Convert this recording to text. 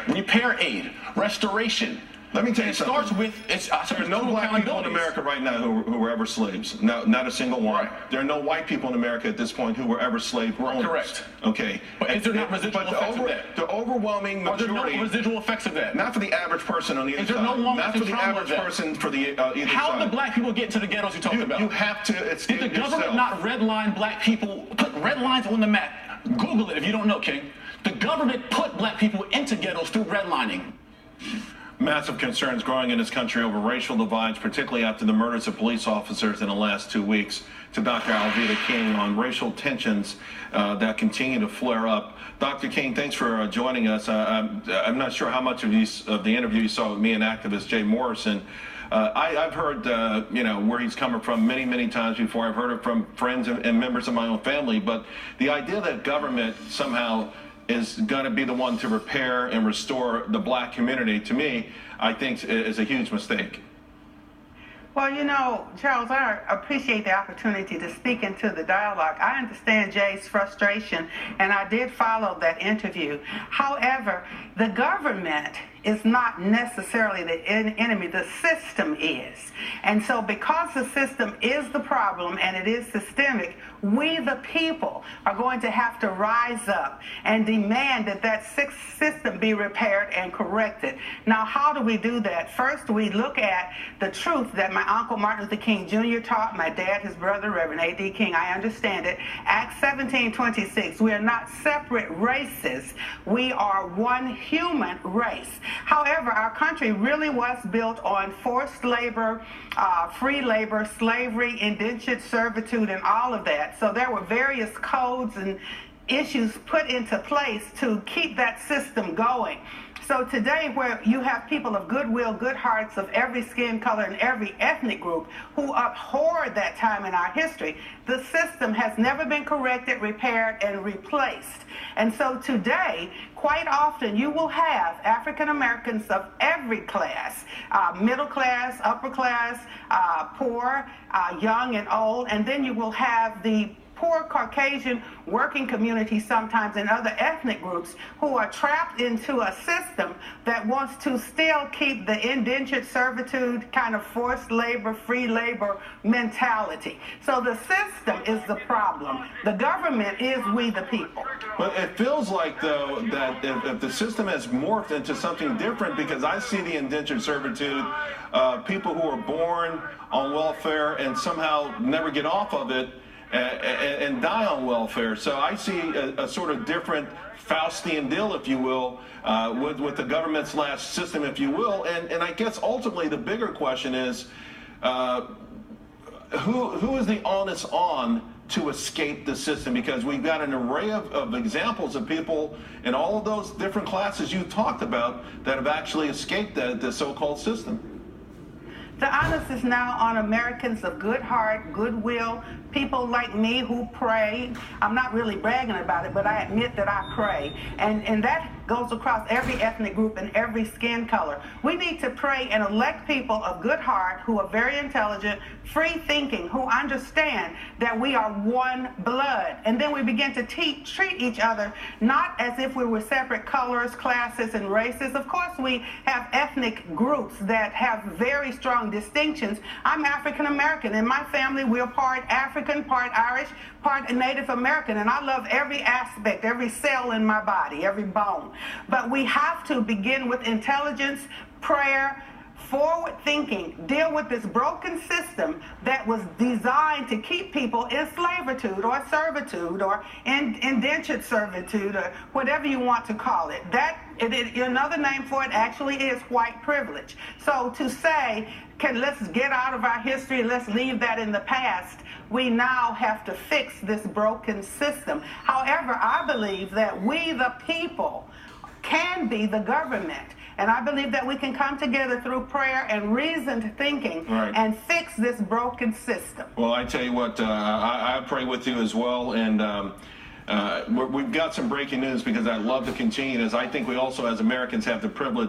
repair aid, restoration. Let me tell you something. It starts with there's no black people in America right now who were ever slaves. No, not a single one. Right. There are no white people in America at this point who were ever slave owners. Correct. Okay. But is there not residual effects of that? The overwhelming majority. Are there no residual effects of that? Not for the average person on the Is inside. there no Not for the average person for the either How side. do black people get into the ghettos you talked about? You have to escape Did the government yourself. not redline black people, put red lines on the map? Google it if you don't know, King. The government put black people into ghettos through redlining. Massive concerns growing in this country over racial divides, particularly after the murders of police officers in the last 2 weeks. To Dr. Alveda King on racial tensions that continue to flare up. Dr. King, thanks for joining us. I'm not sure how much of the interview you saw with me and activist Jay Morrison. I've heard, where he's coming from many times before. I've heard it from friends and members of my own family. But the idea that government somehow is going to be the one to repair and restore the black community, to me, I think is a huge mistake. Well, Charles, I appreciate the opportunity to speak into the dialogue. I understand Jay's frustration, and I did follow that interview. However, the government is not necessarily the enemy, the system is. And so because the system is the problem and it is systemic, we the people are going to have to rise up and demand that system be repaired and corrected. Now, how do we do that? First, we look at the truth that my uncle Martin Luther King Jr. taught, my dad, his brother, Reverend A.D. King. I understand it. Acts 17:26, we are not separate races. We are one human race. However, our country really was built on forced labor, free labor, slavery, indentured servitude, and all of that. So there were various codes and issues put into place to keep that system going. So today, where you have people of goodwill, good hearts of every skin color and every ethnic group who abhor that time in our history, the system has never been corrected, repaired, and replaced. And so today, quite often, you will have African Americans of every class, middle class, upper class, poor, young and old, and then you will have the poor Caucasian working community sometimes and other ethnic groups who are trapped into a system that wants to still keep the indentured servitude kind of forced labor, free labor mentality. So the system is the problem. The government is we the people. But it feels like, though, that if the system has morphed into something different, because I see the indentured servitude, people who are born on welfare and somehow never get off of it, and die on welfare. So I see a sort of different Faustian deal, if you will, with the government's last system, if you will. And I guess ultimately the bigger question is, who is the onus on to escape the system? Because we've got an array of examples of people in all of those different classes you talked about that have actually escaped the so-called system. The onus is now on Americans of good heart, goodwill, people like me who pray. I'm not really bragging about it, but I admit that I pray. And that goes across every ethnic group and every skin color. We need to pray and elect people of good heart who are very intelligent, free thinking, who understand that we are one blood. And then we begin to treat each other not as if we were separate colors, classes, and races. Of course, we have ethnic groups that have very strong distinctions. I'm African American. In my family, we're part African, part Irish, part Native American, and I love every aspect, every cell in my body, every bone. But we have to begin with intelligence, prayer, forward thinking, deal with this broken system that was designed to keep people in slavitude or servitude or indentured servitude or whatever you want to call it. Another name for it actually is white privilege. So to say, let's get out of our history, let's leave that in the past, we now have to fix this broken system. However, I believe that we the people can be the government. And I believe that we can come together through prayer and reasoned thinking and fix this broken system. Well, I tell you what, I pray with you as well. And we've got some breaking news, because I'd love to continue this. I think we also, as Americans, have the privilege